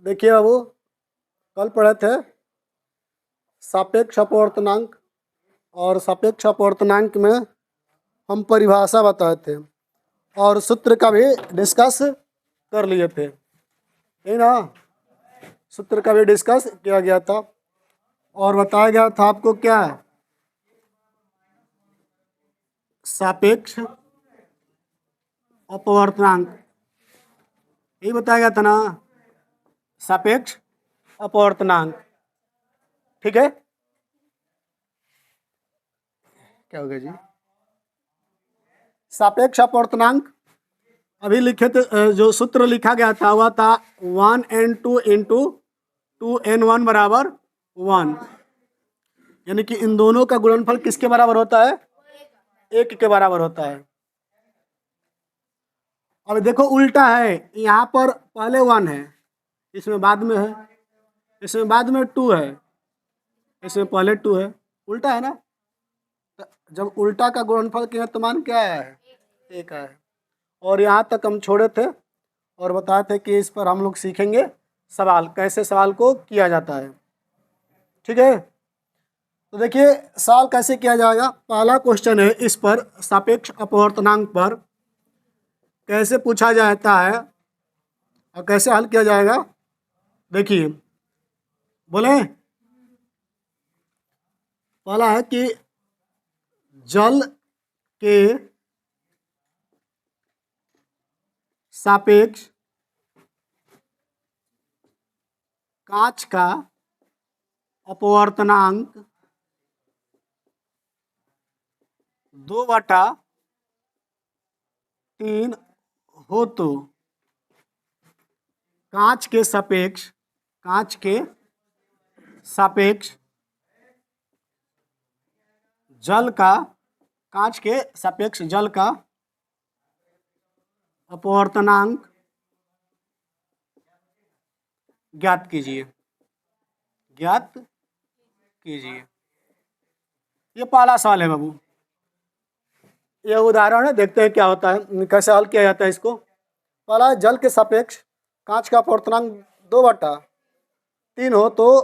देखिए बाबू, कल पढ़े थे सापेक्ष अपवर्तनांक, और सापेक्ष अपवर्तनांक में हम परिभाषा बताए थे और सूत्र का भी डिस्कस कर लिए थे, है ना। सूत्र का भी डिस्कस किया गया था और बताया गया था आपको क्या है, सापेक्ष अपवर्तनांक, यही बताया गया था ना, सापेक्ष अपवर्तनांक। ठीक है, क्या हो गया जी, सापेक्ष अपवर्तनांक अभी लिखे थे। जो सूत्र लिखा गया था वह था 1n2 इंटू 2n1 बराबर 1, यानी कि इन दोनों का गुणनफल किसके बराबर होता है, 1 के बराबर होता है। अब देखो उल्टा है, यहाँ पर पहले 1 है, इसमें बाद में है, इसमें बाद में 2 है, इसमें पहले 2 है, उल्टा है ना। तो जब उल्टा का गुणनफल किया तो मान क्या आया है, 1 आया है। और यहाँ तक हम छोड़े थे और बताए थे कि इस पर हम लोग सीखेंगे सवाल, कैसे सवाल को किया जाता है। ठीक है, तो देखिए सवाल कैसे किया जाएगा। पहला क्वेश्चन है, इस पर सापेक्ष अपवर्तनांक पर कैसे पूछा जाता है और कैसे हल किया जाएगा। देखिए, बोले पहला है कि जल के सापेक्ष कांच का अपवर्तनांक 2/3 हो तो कांच के सापेक्ष जल का अपवर्तनांक ज्ञात कीजिए। ये पहला सवाल है बाबू, ये उदाहरण है, देखते हैं क्या होता है, कैसे हल किया जाता है इसको। पहला, जल के सापेक्ष कांच का अपवर्तनांक 2/3 हो तो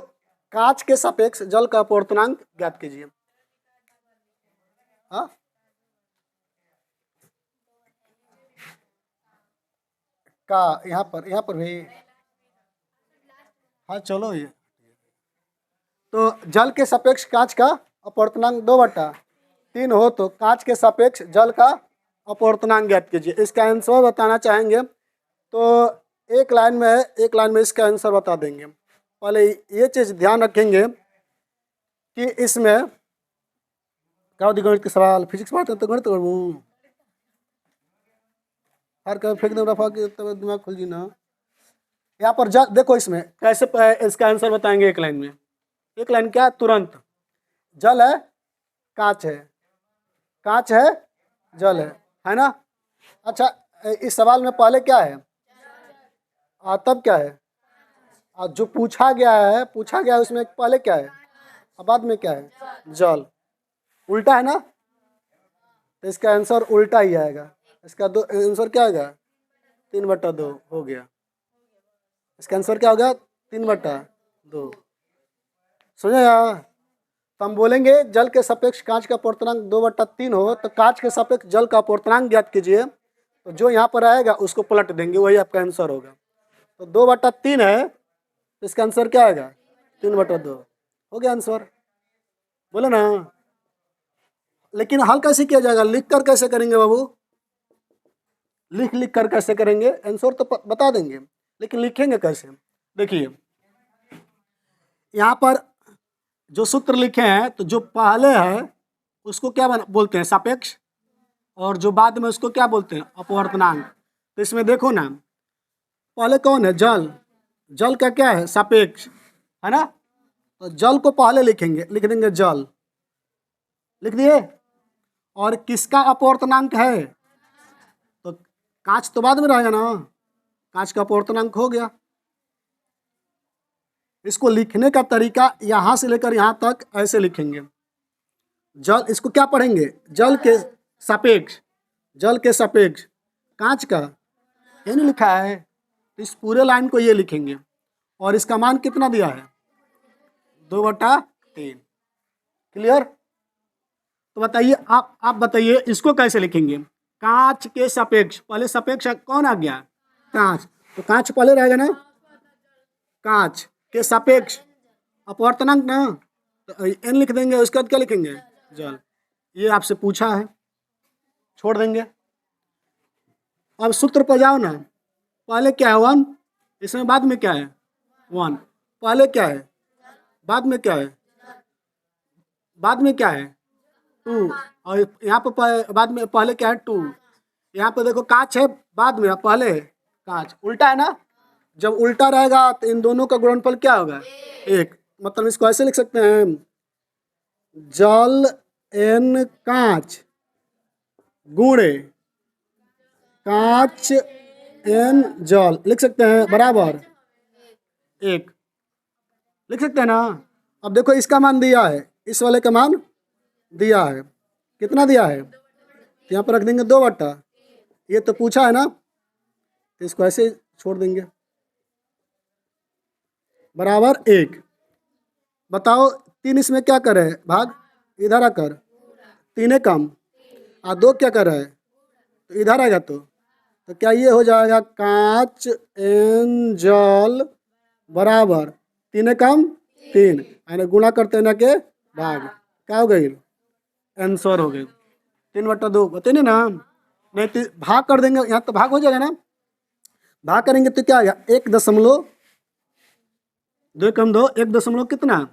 कांच के सापेक्ष जल का अपवर्तनांक ज्ञात कीजिए। हाँ, का यहाँ पर भी, हाँ चलो, ये तो जल के सापेक्ष कांच का अपवर्तनांक 2/3 हो तो कांच के सापेक्ष जल का अपवर्तनांक ज्ञात कीजिए। इसका आंसर बताना चाहेंगे तो एक लाइन में है, एक लाइन में इसका आंसर बता देंगे। पहले ये चीज़ ध्यान रखेंगे कि इसमें क्या गणित के सवाल, फिजिक्स पढ़ते तो गणित करूँ हर कभी फेंक दो रफा के, तब दिमाग खुल जी ना। यहाँ पर देखो इसमें कैसे इसका आंसर बताएंगे। एक लाइन में, एक लाइन क्या, तुरंत जल है, कांच है, जल है ना। अच्छा, इस सवाल में पहले क्या है, तब क्या है, जो पूछा गया है उसमें पहले क्या है और बाद में क्या है, जल। उल्टा है ना, तो इसका आंसर उल्टा ही आएगा। इसका आंसर क्या आएगा, 3/2 हो गया। इसका आंसर क्या होगा, 3/2। समझे। तो हम बोलेंगे जल के सापेक्ष कांच का अपवर्तनांक 2/3 हो तो कांच के सापेक्ष जल का अपवर्तनांक ज्ञात कीजिए। तो जो यहाँ पर आएगा उसको पलट देंगे, वही आपका आंसर होगा। तो 2/3 है तो इसका आंसर क्या आएगा, 3/2 हो गया आंसर, बोले ना। लेकिन हल कैसे किया जाएगा, लिख कर कैसे करेंगे बाबू, लिख कर कैसे करेंगे, आंसर तो बता देंगे, लेकिन लिखेंगे कैसे। देखिए यहाँ पर जो सूत्र लिखे हैं, तो जो पहले है उसको क्या बोलते हैं, सापेक्ष, और जो बाद में उसको क्या बोलते हैं, अपवर्तनांक। तो इसमें देखो ना, पहले कौन है, जल का क्या है, सापेक्ष है ना। तो जल को पहले लिखेंगे, लिख देंगे जल, लिख दिए। और किसका अपवर्तनांक है, तो कांच तो बाद में रहेगा ना, कांच का अपवर्तनांक हो गया। इसको लिखने का तरीका यहाँ से लेकर यहाँ तक ऐसे लिखेंगे। जल, इसको क्या पढ़ेंगे, जल के सापेक्ष कांच का, ये नहीं लिखा है, तो इस पूरे लाइन को ये लिखेंगे। और इसका मान कितना दिया है, 2/3। क्लियर? तो बताइए, आप बताइए इसको कैसे लिखेंगे। कांच के सापेक्ष, पहले सापेक्ष कौन आ गया, कांच, तो कांच पहले रहेगा ना, कांच के सापेक्ष अपवर्तनांक ना, तो एन लिख देंगे, उसके बाद क्या लिखेंगे, जल। ये आपसे पूछा है, छोड़ देंगे। अब सूत्र पर जाओ ना, पहले क्या है 1, इसमें बाद में क्या है 1, पहले क्या है, बाद में क्या है, बाद में क्या है 2, और यहाँ पर बाद में पहले क्या है 2। यहाँ पर देखो कांच है, बाद में पहले कांच, उल्टा है ना। जब उल्टा रहेगा तो इन दोनों का गुणनफल क्या होगा, 1। मतलब इसको ऐसे लिख सकते हैं, जल एन कांच गुणे कांच एन जल, लिख सकते हैं, बराबर 1, लिख सकते हैं ना। अब देखो इसका मान दिया है, इस वाले का मान दिया है, कितना दिया है, तो यहाँ पर रख देंगे 2/, ये तो पूछा है ना, तो इसको ऐसे छोड़ देंगे, बराबर 1। बताओ 3 इसमें क्या कर रहे हैं, भाग, इधर आकर 3 कम, और 2 क्या कर रहा है, तो इधर आएगा, तो क्या ये हो जाएगा, कांच एन जल बराबर 3 कम 3, यानी गुणा करते ना के भाग, क्या हो गई, आंसर हो गई 3/2। बताइए ना, नहीं तो भाग कर देंगे, यहाँ तो भाग हो जाएगा ना, भाग करेंगे तो क्या आएगा, 1.2 कम 2, 1 कितना,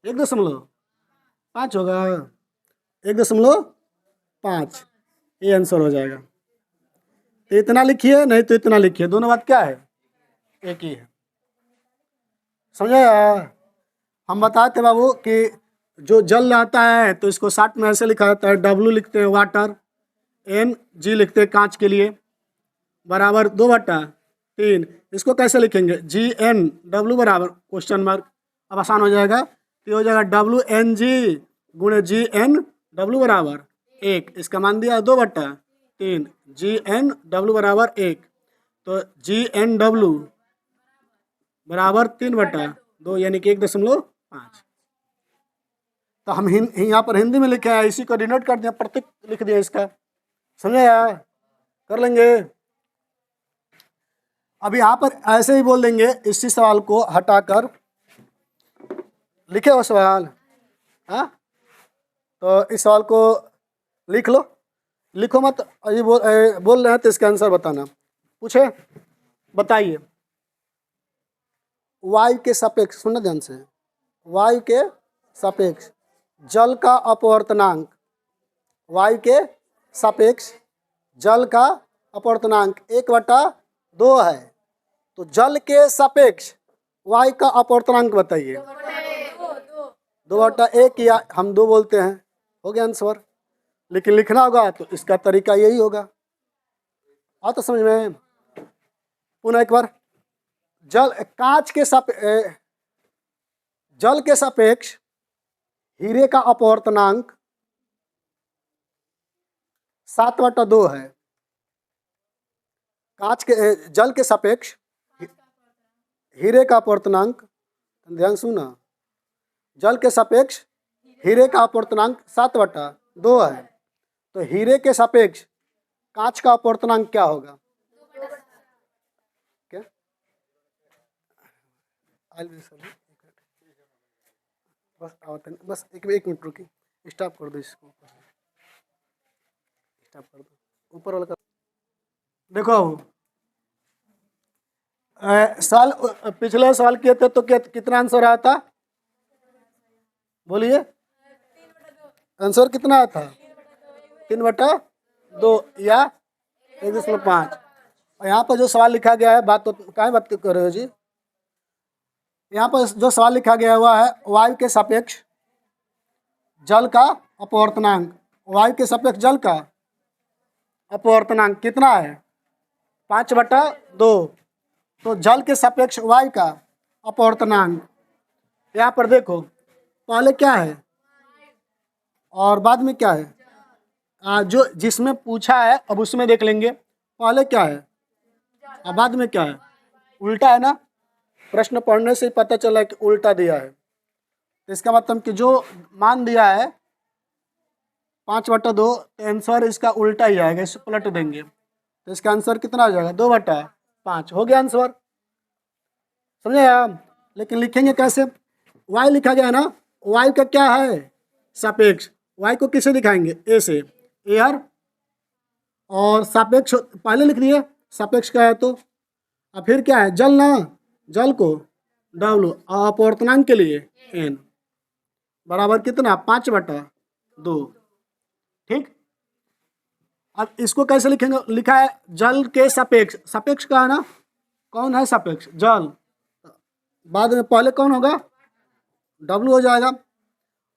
1.5 होगा, 1.5, ये आंसर हो जाएगा। तो इतना लिखिए, नहीं तो इतना लिखिए, दोनों बात क्या है, एक ही है। समझे? हम बताए थे बाबू कि जो जल रहता है तो इसको 60 में ऐसे लिखा जाता है, W लिखते हैं वाटर, Ng लिखते हैं कांच के लिए, बराबर 2/3। इसको कैसे लिखेंगे, GN, W बराबर क्वेश्चन मार्क। अब आसान हो जाएगा, ये हो जाएगा WNG गुणे GN, W बराबर 1, इसका मान दिया 2/3, GN, W बराबर 1, तो GN, W बराबर 3/2, यानी कि 1.5। तो हम यहाँ पर हिंदी में लिखे हैं, इसी को डिनोट कर दिया, प्रतीक लिख दिया इसका। समझे यार? कर लेंगे। अब यहाँ पर ऐसे ही बोल देंगे, इसी सवाल को हटाकर लिखे हो सवाल, हाँ, तो इस सवाल को लिख लो, लिखो मत, ये बोल रहे हैं तो इसका आंसर बताना। पूछे, बताइए, वायु के सापेक्ष, सुनना ध्यान से, वायु के सापेक्ष जल का अपवर्तनांक, वायु के सापेक्ष जल का अपवर्तनांक 1/2 है, तो जल के सापेक्ष वायु का अपवर्तनांक बताइए। 2/1, या हम 2 बोलते हैं, हो गया आंसर। लेकिन लिखना होगा तो इसका तरीका यही होगा। आ तो समझ में? पुनः एक बार, कांच के जल के सापेक्ष हीरे का अपवर्तनांक 7/2 है। कांच के जल के सापेक्ष हीरे का अपवर्तनांक, ध्यान सुना, जल के सापेक्ष हीरे का अपवर्तनांक 7/2 है, तो हीरे के सापेक्ष कांच का अपवर्तनांक क्या होगा? क्या? बस एक मिनट रुकी, स्टॉप कर दो इसको, स्टॉप कर दो, ऊपर वाला कर। देखो साल पिछले साल किए थे तो कितना आंसर आया था? बोलिए, आंसर कितना आया था? 3/2 या 1.5। और यहाँ पर जो सवाल लिखा गया है, बात तो क्या बात कर रहे हो जी? यहाँ पर जो सवाल लिखा गया हुआ है, वायु के सापेक्ष जल का अपवर्तनांक, वायु के सापेक्ष जल का अपवर्तनांक कितना है? 5/2। तो जल के सापेक्ष वायु का अपवर्तनांक, यहाँ पर देखो पहले क्या है और बाद में क्या है, जो जिसमें पूछा है अब उसमें देख लेंगे। पहले क्या है? अब बाद में क्या है, उल्टा है ना, प्रश्न पढ़ने से ही पता चला कि उल्टा दिया है। तो इसका मतलब कि जो मान दिया है 5/2, तो आंसर इसका उल्टा ही आएगा, इसे पलट देंगे तो इसका आंसर कितना हो जाएगा, 2/5 हो गया आंसर। समझे आप? लेकिन लिखेंगे कैसे, y लिखा गया है ना, y का क्या है, सापेक्ष। y को किसे दिखाएंगे, a से, एयर, और सापेक्ष पहले लिख दिए, सापेक्ष का है तो। अब फिर क्या है, जल ना, जल को W, अपवर्तनांक के लिए n, बराबर कितना, 5/2। ठीक, अब इसको कैसे लिखेंगे, लिखा है जल के सापेक्ष, सापेक्ष का है ना, कौन है सापेक्ष, जल, बाद में पहले कौन होगा, W हो जाएगा।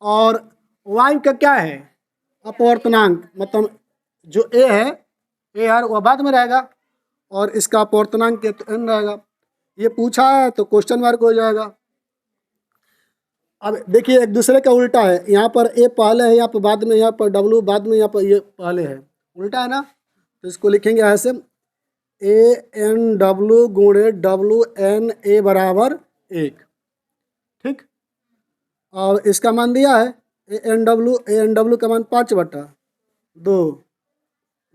और y का क्या है, अपवर्तनांक, मतलब जो a है, a है वह बाद में रहेगा, और इसका अपवर्तनांक के तो n रहेगा। ये पूछा है तो क्वेश्चन मार्क हो जाएगा। अब देखिए एक दूसरे का उल्टा है, यहाँ पर a पहले है, यहाँ पर बाद में, यहाँ पर W बाद में, यहाँ पर ये पहले है, उल्टा है ना। तो इसको लिखेंगे ऐसे, ANW गुणे WNA बराबर 1। ठीक, और इसका मान दिया है ANW का मान 5/2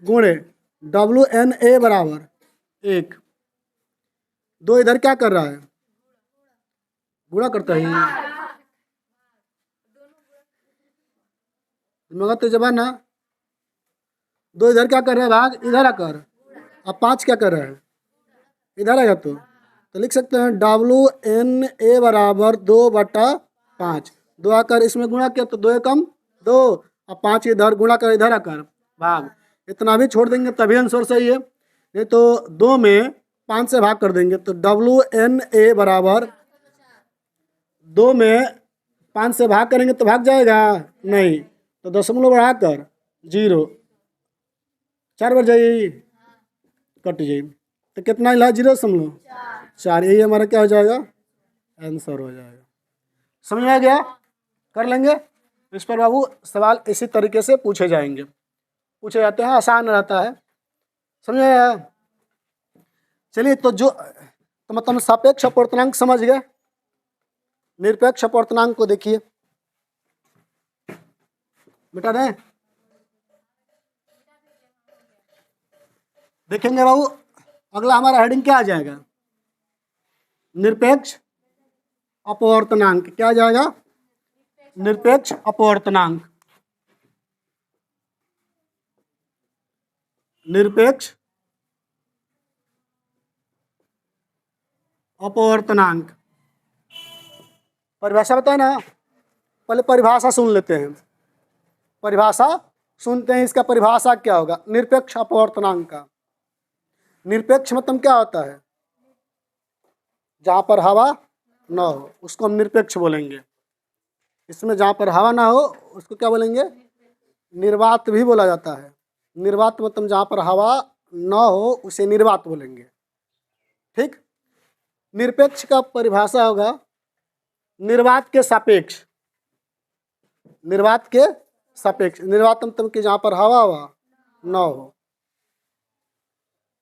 गुणे WNA बराबर 1। 2 इधर क्या कर रहा है, गुणा करता है, मगर तो जबान ना, 2 इधर क्या कर रहा है, भाग इधर आकर, अब 5 क्या कर रहा है, इधर आएगा तो लिख सकते हैं WNA बराबर 2/5। 2 आकर इसमें गुणा किया तो 2 कम 2, अब 5 इधर गुणा कर, इधर आकर भाग, इतना भी छोड़ देंगे तभी आंसर सही है, नहीं तो 2 में 5 से भाग कर देंगे तो WNA बराबर 2 में 5 से भाग करेंगे तो भाग जाएगा नहीं, तो दशमलव बढ़ाकर 0, 4 बार जाइए, कट जाइए, तो कितना हिला, 0.4, यही हमारा क्या हो जाएगा, आंसर हो जाएगा। समझ में आ गया, कर लेंगे इस पर बाबू, सवाल इसी तरीके से पूछे जाएंगे, पूछे जाते हैं, आसान रहता है, समझ आया। चलिए तो तो मतलब सापेक्ष अपवर्तनांक समझ गए, निरपेक्ष अपवर्तनांक को देखिए, बेटा दें, देखेंगे बाबू, अगला हमारा हेडिंग क्या आ जाएगा, निरपेक्ष अपवर्तनांक, क्या आ जाएगा, निरपेक्ष अपवर्तनांक, निरपेक्ष अपवर्तनांक। परिभाषा बताए ना, पहले परिभाषा सुन लेते हैं, परिभाषा सुनते हैं, इसका परिभाषा क्या होगा, निरपेक्ष अपवर्तनांक का। निरपेक्ष मतलब क्या होता है, जहाँ पर हवा ना हो उसको हम निरपेक्ष बोलेंगे, इसमें जहाँ पर हवा ना हो उसको क्या बोलेंगे, निर्वात भी बोला जाता है। निर्वात मतलब जहाँ पर हवा ना हो उसे निर्वात बोलेंगे। ठीक, निरपेक्ष का परिभाषा होगा निर्वात के सापेक्ष, निर्वात के सापेक्ष, निर्वात मतलब कि जहाँ पर हवा ना हो,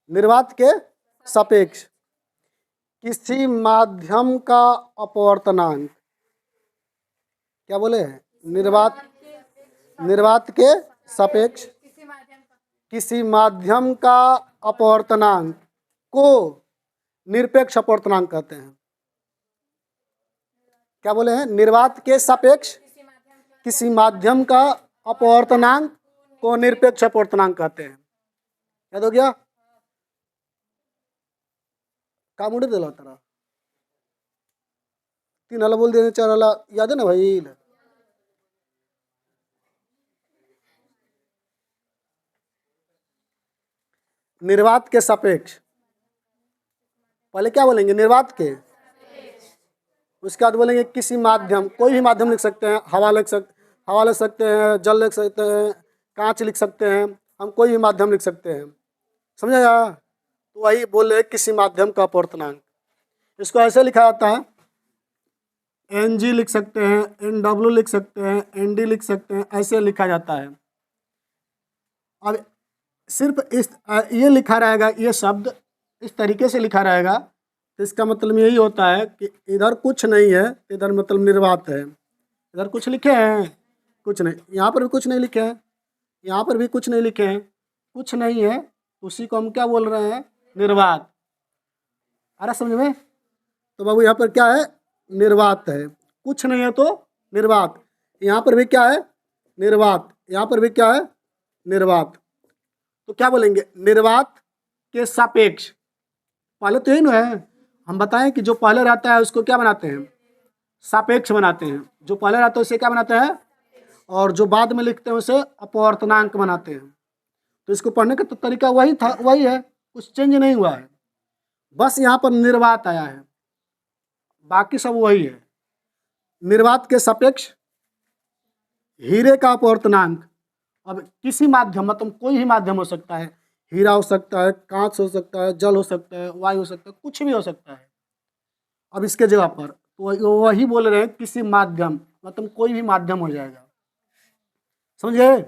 निर्वात के सापेक्ष किसी माध्यम का अपवर्तनांक, क्या बोले हैं, निर्वात के सापेक्ष किसी माध्यम का अपवर्तनांक को निरपेक्ष अपवर्तनांक कहते हैं। क्या बोले हैं, निर्वात के सापेक्ष किसी माध्यम का अपवर्तनांक को निरपेक्ष अपवर्तनांक कहते हैं। याद हो गया, काम उड़े दिला तारा, 3 हला बोल देने, 4 हला याद है ना भाई। निर्वात के सापेक्ष, पहले क्या बोलेंगे, निर्वात के, उसके बाद बोलेंगे किसी माध्यम, कोई भी माध्यम लिख सकते हैं, हवा लिख सकते हैं, जल लिख सकते हैं, कांच लिख सकते हैं, हम कोई भी माध्यम लिख सकते हैं, समझा। तो वही बोले किसी माध्यम का अपवर्तनांक, इसको ऐसे लिखा जाता है, Ng लिख सकते हैं, Nw लिख सकते हैं, Nd लिख सकते हैं, ऐसे लिखा जाता है। अब सिर्फ ये लिखा रहेगा, ये शब्द इस तरीके से लिखा रहेगा तो इसका मतलब यही होता है कि इधर कुछ नहीं है, इधर मतलब निर्वात है। इधर कुछ लिखे हैं, कुछ नहीं, यहाँ पर भी कुछ नहीं लिखे हैं, यहाँ पर भी कुछ नहीं लिखे हैं, कुछ नहीं है, उसी को हम क्या बोल रहे हैं, निर्वात। आ रहा समझ में? तो बाबू यहाँ पर क्या है, निर्वात है। कुछ नहीं है तो निर्वात। यहाँ पर भी क्या है, निर्वात। यहाँ पर भी क्या है, निर्वात। तो क्या बोलेंगे, निर्वात के सापेक्ष। पहले तो यही ना है, हम बताएं कि जो पहले रहता है उसको क्या बनाते हैं, सापेक्ष बनाते हैं। जो पहले रहता है उसे क्या बनाते हैं, और जो बाद में लिखते हैं उसे अपवर्तनांक बनाते हैं। तो इसको पढ़ने का तो तरीका वही था, वही है, कुछ चेंज नहीं हुआ है, बस यहाँ पर निर्वात आया है, बाकी सब वही है। निर्वात के सापेक्ष हीरे का अपवर्तनांक। अब किसी माध्यम, मतलब कोई भी माध्यम हो सकता है, हीरा हो सकता है, कांच हो सकता है, जल हो सकता है, वायु हो सकता है, कुछ भी हो सकता है। अब इसके जगह पर तो वही बोल रहे हैं किसी माध्यम, मतलब कोई भी माध्यम हो जाएगा, समझे?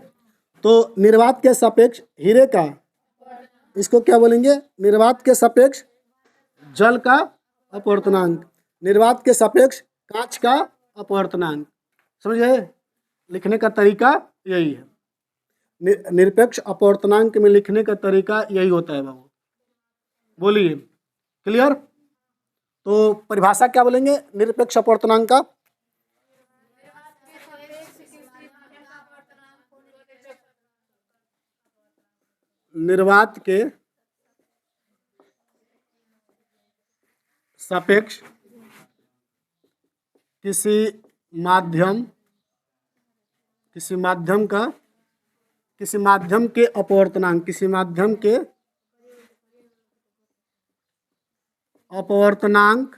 तो निर्वात के सापेक्ष हीरे का, इसको क्या बोलेंगे, निर्वात के सापेक्ष जल का अपवर्तनांक, निर्वात के सापेक्ष कांच का अपवर्तनांक। समझे? लिखने का तरीका यही है। निरपेक्ष अपवर्तनांक में लिखने का तरीका यही होता है बाबू। बोलिए, क्लियर? तो परिभाषा क्या बोलेंगे निरपेक्ष अपवर्तनांक का? निर्वात के सापेक्ष किसी माध्यम के अपवर्तनांक, किसी माध्यम के अपवर्तनांक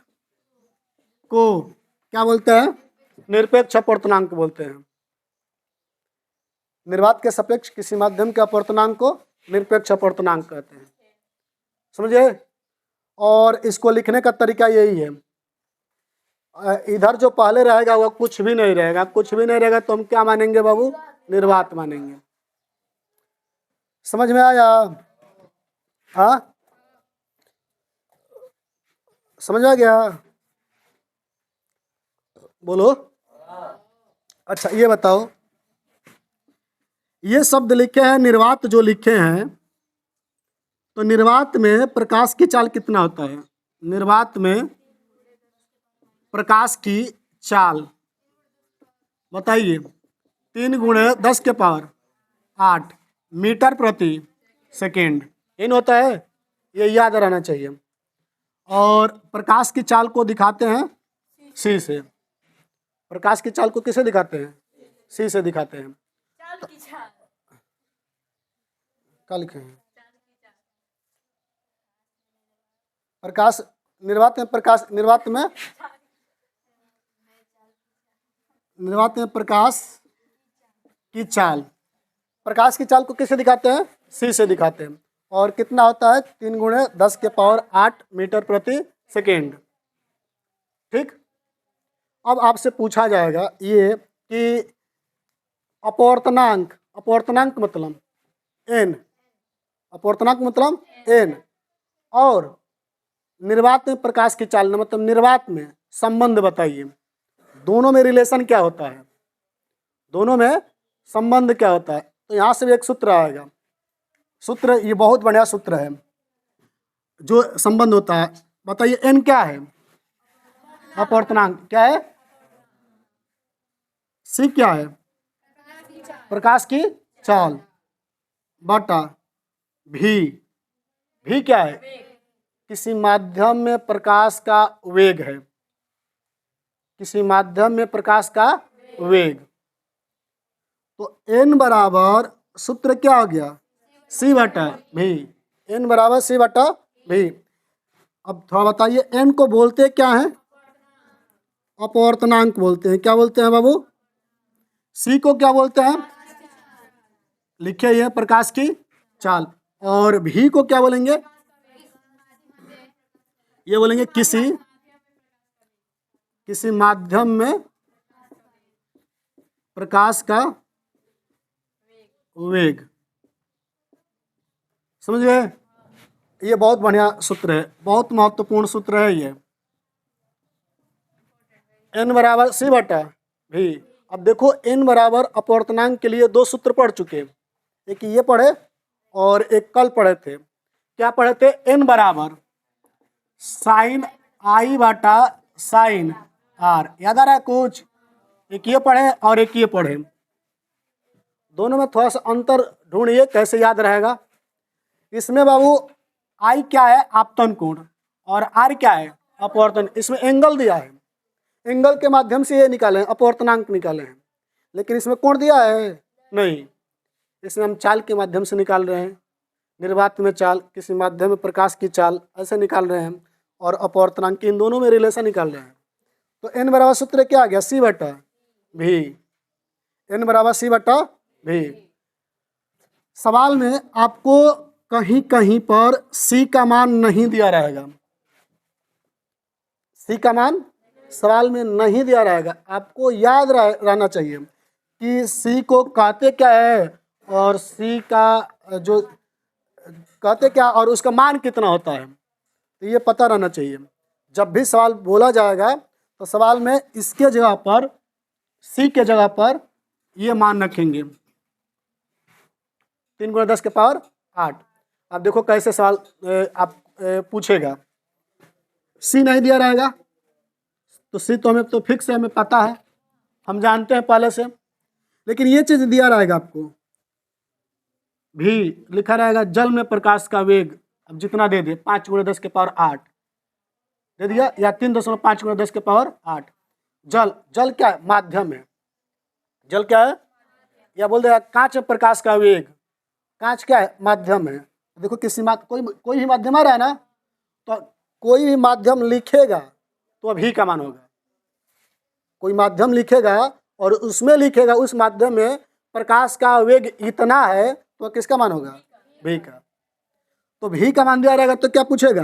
को क्या बोलते हैं, निरपेक्ष अपवर्तनांक बोलते हैं। निर्वात के सापेक्ष किसी माध्यम के अपवर्तनांक को निरपेक्ष अपवर्तनांक कहते हैं। समझे? और इसको लिखने का तरीका यही है। इधर जो पहले रहेगा वो कुछ भी नहीं रहेगा, कुछ भी नहीं रहेगा तो हम क्या मानेंगे बाबू, निर्वात मानेंगे। समझ में आया? हाँ, समझ आ गया? बोलो। अच्छा ये बताओ, ये शब्द लिखे हैं निर्वात, जो लिखे हैं, तो निर्वात में प्रकाश की चाल कितना होता है? निर्वात में प्रकाश की चाल बताइए। 3 × 10⁸ मीटर प्रति सेकेंड इन होता है, ये याद रहना चाहिए। और प्रकाश की चाल को दिखाते हैं सी से। प्रकाश की चाल को किसे दिखाते हैं? सी से दिखाते हैं। क्या लिखे हैं? प्रकाश निर्वात में प्रकाश की चाल, प्रकाश की चाल को किसे दिखाते हैं? सी से दिखाते हैं। और कितना होता है? 3 × 10⁸ मीटर प्रति सेकेंड। ठीक। अब आपसे पूछा जाएगा ये कि अपवर्तनांक, अपवर्तनांक मतलब एन, अपवर्तनांक मतलब एन, और निर्वात में प्रकाश की चाल मतलब निर्वात में संबंध बताइए। दोनों में रिलेशन क्या होता है, दोनों में संबंध क्या होता है? तो यहाँ से भी एक सूत्र आएगा। सूत्र ये बहुत बढ़िया सूत्र है, जो संबंध होता है। बताइए एन क्या है? अपवर्तनांक क्या है? सी क्या है? प्रकाश की चाल बटा भी। भी क्या है? किसी माध्यम में प्रकाश का वेग है, किसी माध्यम में प्रकाश का वेग। तो एन बराबर सूत्र क्या हो गया? सी बटा भी। एन बराबर सी बटा भी। अब थोड़ा बताइए, एन को बोलते क्या है? अपवर्तनांक बोलते हैं। क्या बोलते हैं बाबू? सी को क्या बोलते हैं? लिखे ये प्रकाश की चाल। और भी को क्या बोलेंगे? ये बोलेंगे किसी माध्यम में प्रकाश का वेग। समझ गए? ये बहुत बढ़िया सूत्र है, बहुत महत्वपूर्ण सूत्र है ये। n बराबर c बटा भी। अब देखो n बराबर अपवर्तनांक के लिए दो सूत्र पढ़ चुके, एक ये पढ़े और एक कल पढ़े थे। क्या पढ़े थे? n बराबर साइन आई बटा साइन आर। याद आ रहा है कुछ? एक ये पढ़े और एक ये पढ़े, दोनों में थोड़ा सा अंतर ढूंढिए कैसे याद रहेगा। इसमें बाबू आई क्या है? आपतन कोण, और आर क्या है? अपवर्तन। इसमें एंगल दिया है, एंगल के माध्यम से ये निकाले हैं, अपवर्तनांक निकाले हैं। लेकिन इसमें कोण दिया है नहीं, इसमें हम चाल के माध्यम से निकाल रहे हैं, निर्वात में चाल, किसी माध्यम में प्रकाश की चाल, ऐसे निकाल रहे हैं, और अपवर्तनांक, इन दोनों में रिलेशन निकाल रहे हैं। तो n बराबर सूत्र क्या आ गया? c बटा भी। n बराबर c बटा भी। सवाल में आपको कहीं कहीं पर c का मान नहीं दिया रहेगा, c का मान सवाल में नहीं दिया रहेगा। आपको याद रहना चाहिए कि c को कहते क्या है और c का जो कहते क्या और उसका मान कितना होता है, तो ये पता रहना चाहिए। जब भी सवाल बोला जाएगा तो सवाल में इसके जगह पर, c के जगह पर ये मान रखेंगे, 3 गुणा 10 के पावर 8। अब देखो कैसे सवाल आप पूछेगा। c नहीं दिया रहेगा तो c तो हमें तो फिक्स है, हमें पता है, हम जानते हैं पहले से। लेकिन ये चीज दिया रहेगा आपको, भी लिखा रहेगा जल में प्रकाश का वेग, अब जितना दे दे 5 गुणा 10 के पावर 8 दे दिया, या 3.5 गुणा 10 के पावर 8। जल क्या है? माध्यम है। जल क्या है? या बोल देगा कांच में प्रकाश का वेग, कांच क्या है? माध्यम है। देखो किसी कोई भी माध्यम आ रहा है ना, तो कोई भी माध्यम लिखेगा तो अभी का मान होगा। कोई माध्यम लिखेगा और उसमें लिखेगा उस माध्यम में प्रकाश का वेग इतना है, तो किसका मान होगा? भी का। तो भी का मान दिया रहेगा तो क्या पूछेगा?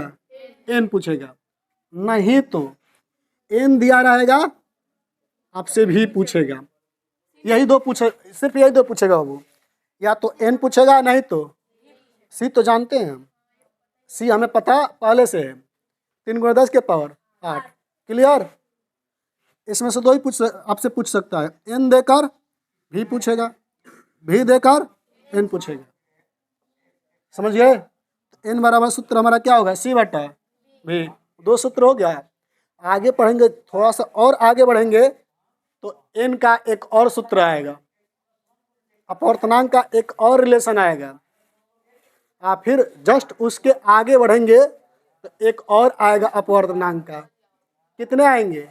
n पूछेगा। नहीं तो n दिया रहेगा आपसे भी पूछेगा। यही दो पूछे, सिर्फ यही दो पूछेगा वो, या तो n पूछेगा, नहीं तो c तो जानते हैं हम, c हमें पता पहले से है, 3 गुणा 10 के पावर 8। क्लियर? इसमें से दो ही आपसे पूछ सकता है, n देकर भी पूछेगा, भी देकर n पूछेगा। समझ गए? n बराबर सूत्र हमारा क्या होगा? c बटा भी। दो सूत्र हो गया। आगे पढ़ेंगे, थोड़ा सा और आगे बढ़ेंगे तो n का एक और सूत्र आएगा, अपवर्तनांक का एक और रिलेशन आएगा। आप फिर जस्ट उसके आगे बढ़ेंगे तो एक और आएगा अपवर्तनांक का। कितने आएंगे?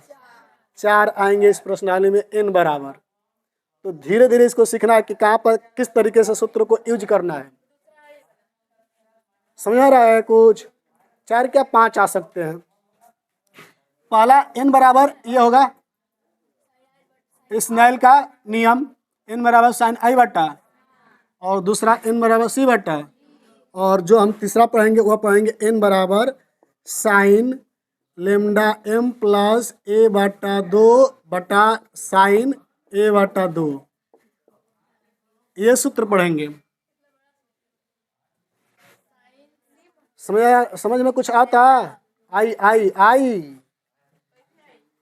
4 आएंगे इस प्रश्नावली में n बराबर। तो धीरे धीरे इसको सीखना है कि कहाँ पर किस तरीके से सूत्र को यूज करना है। समझ आ रहा है कुछ? 4 क्या 5 आ सकते हैं। पहला n बराबर ये होगा स्नेल का नियम, n बराबर साइन आई बटा, और दूसरा n बराबर c बटा, और जो हम तीसरा पढ़ेंगे वह पढ़ेंगे n बराबर sine lambda m plus a बटा 2 बटा साइन a बटा 2। ये सूत्र पढ़ेंगे। समझ में कुछ आता? आई आई आई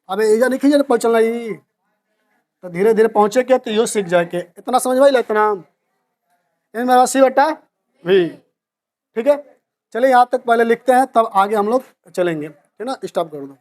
अब एजा लिखी जाए पहुँच चलना ही, तो धीरे धीरे पहुँचे के तो यो सीख जाए के। इतना समझ में इतना n बराबर c बटा v। ठीक है, चलिए यहाँ तक पहले लिखते हैं, तब आगे हम लोग चलेंगे। ठीक है ना? स्टॉप कर दो।